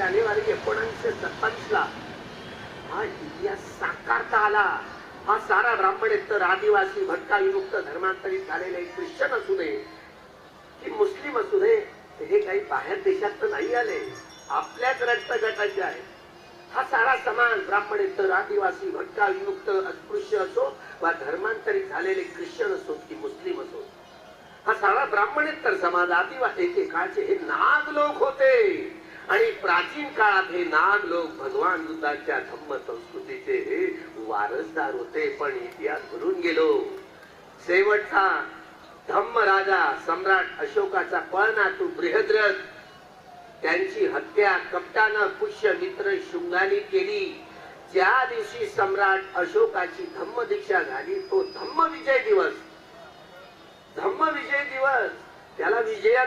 जानेवारी 1927 ला हा इतिहास साकारता आला. हा सारा ब्राह्मणेतर, आदिवासी, भटका, विमुक्त, धर्मांतरित झालेले ख्रिश्चन असू दे की मुस्लिम असू दे, हे काही बाहेर देशात तर नाही आले, आपल्याच रक्त गटाचे आहे. हा सारा समाज ब्राह्मणेतर, आदिवासी, भटका, विमुक्त, अस्पृश्य असो वा धर्मांतरित झालेले ख्रिश्चन असो की मुस्लिम असो, हा सारा ब्राह्मणेतर समाज, आदिवासी एकेकाळचे हे नाग लोक होते. आणि प्राचीन काळात हे नाग लोक भगवान बुद्धांच्या धम्म संस्कृतीचे हे वारसदार होते. पण इतिहास भरून गेलो. शेवटचा धम्म राजा सम्राट अशोकाचा पळनातू बृहद्रथ, त्यांची हत्या कपटानं पुष्य मित्र शुंगाने केली. ज्या दिवशी सम्राट अशोकाची धम्म दीक्षा झाली तो धम्म विजय दिवस. धम्म विजय दिवस, त्याला विजयादशमी